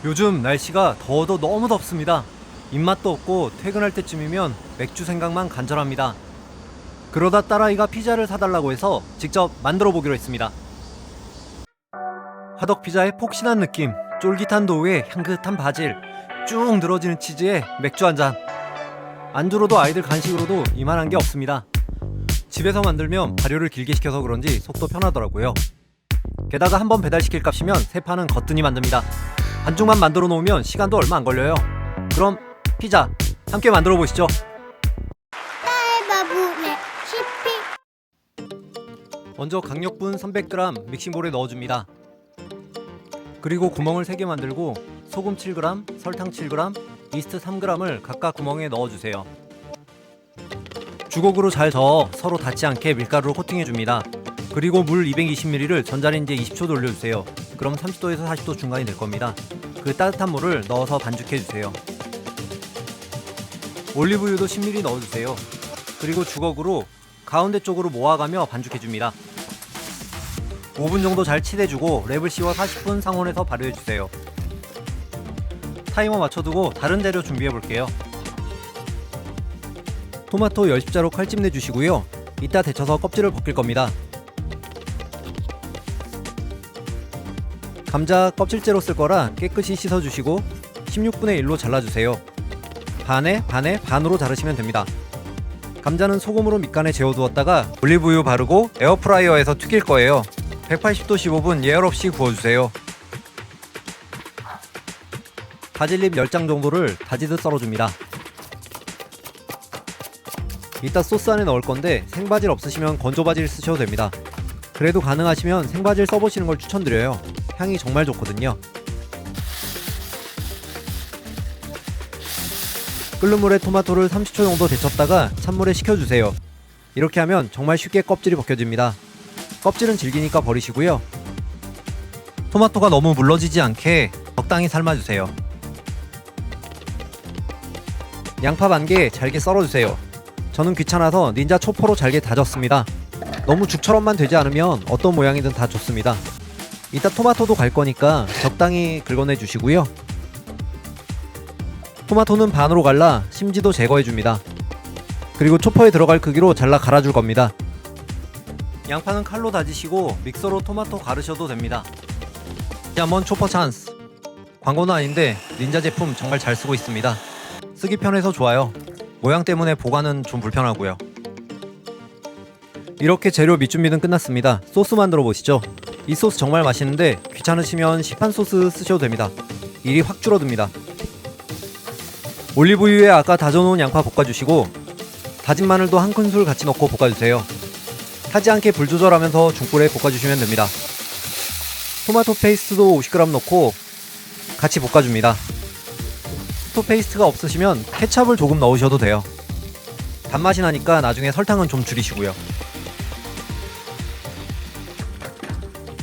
요즘 날씨가 더워도 너무 덥습니다. 입맛도 없고 퇴근할 때쯤이면 맥주 생각만 간절합니다. 그러다 딸아이가 피자를 사달라고 해서 직접 만들어 보기로 했습니다. 화덕 피자의 폭신한 느낌, 쫄깃한 도우에 향긋한 바질, 쭉 늘어지는 치즈에 맥주 한 잔. 안주로도 아이들 간식으로도 이만한 게 없습니다. 집에서 만들면 발효를 길게 시켜서 그런지 속도 편하더라고요. 게다가 한번 배달시킬 값이면 세 판은 거뜬히 만듭니다. 반죽만 만들어 놓으면 시간도 얼마 안 걸려요. 그럼 피자 함께 만들어 보시죠. 딸바보네 시피. 먼저 강력분 300g 믹싱볼에 넣어줍니다. 그리고 구멍을 3개 만들고 소금 7g, 설탕 7g, 이스트 3g을 각각 구멍에 넣어주세요. 주걱으로 잘 저어 서로 닿지 않게 밀가루로 코팅해줍니다. 그리고 물 220ml를 전자레인지에 20초 돌려주세요. 그럼 30도에서 40도 중간이 될 겁니다. 그 따뜻한 물을 넣어서 반죽해주세요. 올리브유도 10ml 넣어주세요. 그리고 주걱으로 가운데 쪽으로 모아가며 반죽해줍니다. 5분 정도 잘 치대주고 랩을 씌워 40분 상온에서 발효해주세요. 타이머 맞춰두고 다른 재료 준비해볼게요. 토마토 10자로 칼집 내주시고요. 이따 데쳐서 껍질을 벗길 겁니다. 감자 껍질째로 쓸 거라 깨끗이 씻어주시고 16분의 1로 잘라주세요. 반으로 자르시면 됩니다. 감자는 소금으로 밑간에 재워두었다가 올리브유 바르고 에어프라이어에서 튀길 거예요. 180도 15분 예열 없이 구워주세요. 바질잎 10장 정도를 다지듯 썰어줍니다. 이따 소스 안에 넣을 건데 생바질 없으시면 건조바질 쓰셔도 됩니다. 그래도 가능하시면 생바질 써보시는 걸 추천드려요. 향이 정말 좋거든요. 끓는 물에 토마토를 30초 정도 데쳤다가 찬물에 식혀주세요. 이렇게 하면 정말 쉽게 껍질이 벗겨집니다. 껍질은 질기니까 버리시고요. 토마토가 너무 물러지지 않게 적당히 삶아주세요. 양파 반개 잘게 썰어주세요. 저는 귀찮아서 닌자 초퍼로 잘게 다졌습니다. 너무 죽처럼만 되지 않으면 어떤 모양이든 다 좋습니다. 이따 토마토도 갈 거니까 적당히 긁어내 주시고요. 토마토는 반으로 갈라 심지도 제거해줍니다. 그리고 초퍼에 들어갈 크기로 잘라 갈아줄 겁니다. 양파는 칼로 다지시고 믹서로 토마토 가르셔도 됩니다. 한번 초퍼 찬스. 광고는 아닌데 닌자 제품 정말 잘 쓰고 있습니다. 쓰기 편해서 좋아요. 모양 때문에 보관은 좀 불편하고요. 이렇게 재료 밑준비는 끝났습니다. 소스 만들어 보시죠. 이 소스 정말 맛있는데 귀찮으시면 시판 소스 쓰셔도 됩니다. 일이 확 줄어듭니다. 올리브유에 아까 다져놓은 양파 볶아주시고 다진 마늘도 한 큰술 같이 넣고 볶아주세요. 타지 않게 불 조절하면서 중불에 볶아주시면 됩니다. 토마토 페이스트도 50g 넣고 같이 볶아줍니다. 토마토 페이스트가 없으시면 케찹을 조금 넣으셔도 돼요. 단맛이 나니까 나중에 설탕은 좀 줄이시고요.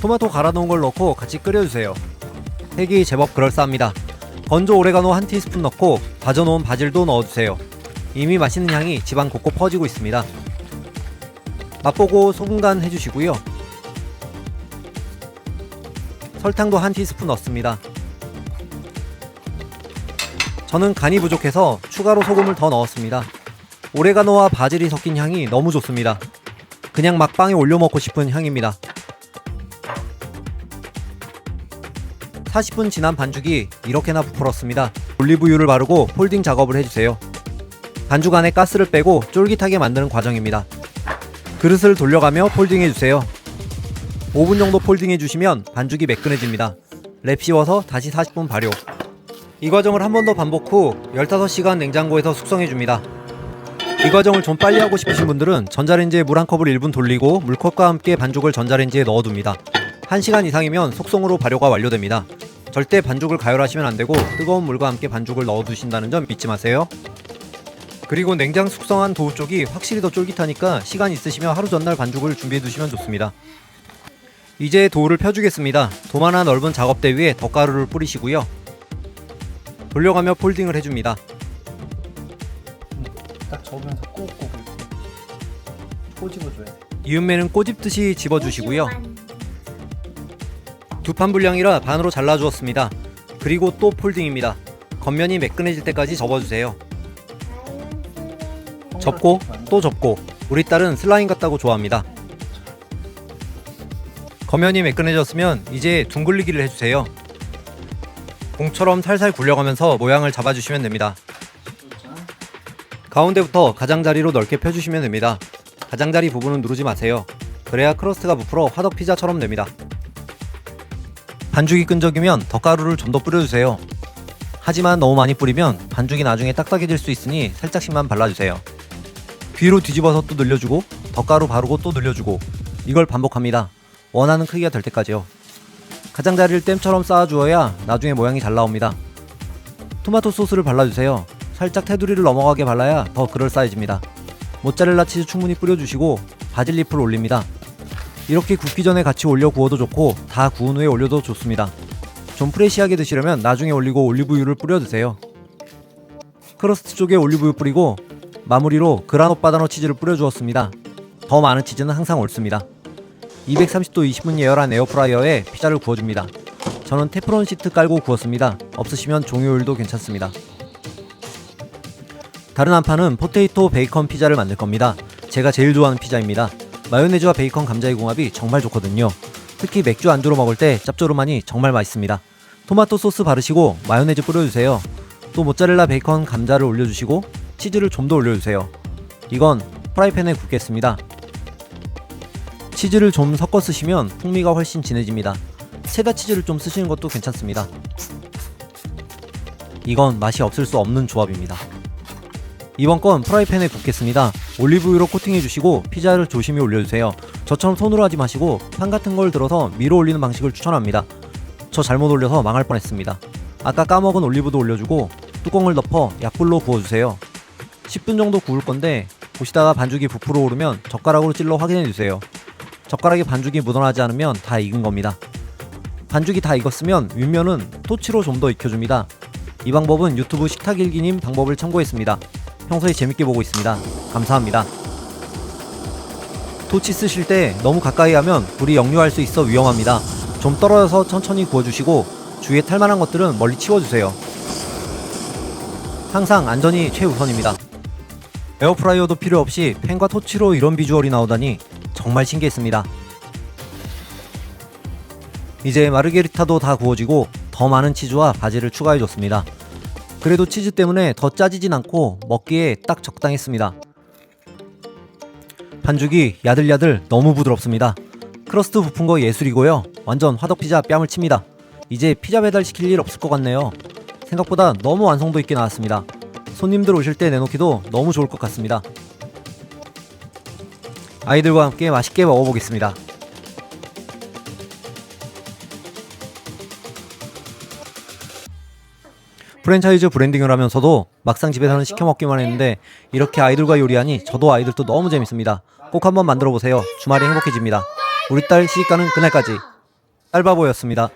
토마토 갈아 놓은 걸 넣고 같이 끓여주세요. 색이 제법 그럴싸합니다. 건조 오레가노 한 티스푼 넣고 다져놓은 바질도 넣어주세요. 이미 맛있는 향이 집안 곳곳 퍼지고 있습니다. 맛보고 소금 간 해주시고요. 설탕도 한 티스푼 넣습니다. 저는 간이 부족해서 추가로 소금을 더 넣었습니다. 오레가노와 바질이 섞인 향이 너무 좋습니다. 그냥 막빵에 올려 먹고 싶은 향입니다. 40분 지난 반죽이 이렇게나 부풀었습니다. 올리브유를 바르고 폴딩 작업을 해주세요. 반죽 안에 가스를 빼고 쫄깃하게 만드는 과정입니다. 그릇을 돌려가며 폴딩해주세요. 5분 정도 폴딩해주시면 반죽이 매끈해집니다. 랩 씌워서 다시 40분 발효. 이 과정을 한 번 더 반복 후 15시간 냉장고에서 숙성해줍니다. 이 과정을 좀 빨리 하고 싶으신 분들은 전자레인지에 물 한 컵을 1분 돌리고 물컵과 함께 반죽을 전자레인지에 넣어둡니다. 1시간 이상이면 속성으로 발효가 완료됩니다. 절대 반죽을 가열하시면 안되고 뜨거운 물과 함께 반죽을 넣어두신다는 점 잊지 마세요. 그리고 냉장 숙성한 도우 쪽이 확실히 더 쫄깃하니까 시간 있으시면 하루 전날 반죽을 준비해두시면 좋습니다. 이제 도우를 펴주겠습니다. 도마나 넓은 작업대 위에 덧가루를 뿌리시고요. 돌려가며 폴딩을 해줍니다. 딱 저으면서 꼭꼭 꼬집어줘야 돼. 이음매는 꼬집듯이 집어주시고요. 두 판 분량이라 반으로 잘라주었습니다. 그리고 또 폴딩입니다. 겉면이 매끈해질 때까지 접어주세요. 접고 또 접고. 우리 딸은 슬라임 같다고 좋아합니다. 겉면이 매끈해졌으면 이제 둥글리기를 해주세요. 공처럼 살살 굴려가면서 모양을 잡아주시면 됩니다. 가운데부터 가장자리로 넓게 펴주시면 됩니다. 가장자리 부분은 누르지 마세요. 그래야 크러스트가 부풀어 화덕 피자처럼 됩니다. 반죽이 끈적이면 덧가루를 좀 더 뿌려주세요. 하지만 너무 많이 뿌리면 반죽이 나중에 딱딱해질 수 있으니 살짝씩만 발라주세요. 뒤로 뒤집어서 또 늘려주고 덧가루 바르고 또 늘려주고, 이걸 반복합니다. 원하는 크기가 될 때까지요. 가장자리를 댐처럼 쌓아주어야 나중에 모양이 잘 나옵니다. 토마토 소스를 발라주세요. 살짝 테두리를 넘어가게 발라야 더 그럴싸해집니다. 모짜렐라 치즈 충분히 뿌려주시고 바질잎을 올립니다. 이렇게 굽기 전에 같이 올려 구워도 좋고 다 구운 후에 올려도 좋습니다. 좀 프레시하게 드시려면 나중에 올리고 올리브유를 뿌려 드세요. 크러스트 쪽에 올리브유 뿌리고 마무리로 그라노 바다노 치즈를 뿌려 주었습니다. 더 많은 치즈는 항상 옳습니다. 230도 20분 예열한 에어프라이어에 피자를 구워줍니다. 저는 테프론 시트 깔고 구웠습니다. 없으시면 종이오일도 괜찮습니다. 다른 한 판은 포테이토 베이컨 피자를 만들 겁니다. 제가 제일 좋아하는 피자입니다. 마요네즈와 베이컨 감자의 궁합이 정말 좋거든요. 특히 맥주 안주로 먹을 때 짭조름하니 정말 맛있습니다. 토마토 소스 바르시고 마요네즈 뿌려주세요. 또 모짜렐라 베이컨 감자를 올려주시고 치즈를 좀 더 올려주세요. 이건 프라이팬에 굽겠습니다. 치즈를 좀 섞어 쓰시면 풍미가 훨씬 진해집니다. 체다 치즈를 좀 쓰시는 것도 괜찮습니다. 이건 맛이 없을 수 없는 조합입니다. 이번 건 프라이팬에 굽겠습니다. 올리브유로 코팅해주시고 피자를 조심히 올려주세요. 저처럼 손으로 하지 마시고 판 같은 걸 들어서 밀어 올리는 방식을 추천합니다. 저 잘못 올려서 망할 뻔했습니다. 아까 까먹은 올리브도 올려주고 뚜껑을 덮어 약불로 구워주세요. 10분 정도 구울 건데 보시다가 반죽이 부풀어 오르면 젓가락으로 찔러 확인해주세요. 젓가락에 반죽이 묻어나지 않으면 다 익은 겁니다. 반죽이 다 익었으면 윗면은 토치로 좀 더 익혀줍니다. 이 방법은 유튜브 식탁일기님 방법을 참고했습니다. 평소에 재밌게 보고 있습니다. 감사합니다. 토치 쓰실 때 너무 가까이 하면 불이 역류할 수 있어 위험합니다. 좀 떨어져서 천천히 구워주시고 주위에 탈만한 것들은 멀리 치워주세요. 항상 안전이 최우선입니다. 에어프라이어도 필요 없이 팬과 토치로 이런 비주얼이 나오다니 정말 신기했습니다. 이제 마르게리타도 다 구워지고 더 많은 치즈와 바질을 추가해줬습니다. 그래도 치즈 때문에 더 짜지진 않고 먹기에 딱 적당했습니다. 반죽이 야들야들 너무 부드럽습니다. 크러스트 부푼 거 예술이고요. 완전 화덕피자 뺨을 칩니다. 이제 피자 배달 시킬 일 없을 것 같네요. 생각보다 너무 완성도 있게 나왔습니다. 손님들 오실 때 내놓기도 너무 좋을 것 같습니다. 아이들과 함께 맛있게 먹어보겠습니다. 프랜차이즈 브랜딩을 하면서도 막상 집에서는 시켜먹기만 했는데 이렇게 아이들과 요리하니 저도 아이들도 너무 재밌습니다. 꼭 한번 만들어보세요. 주말이 행복해집니다. 우리 딸 시집가는 그날까지. 딸바보였습니다.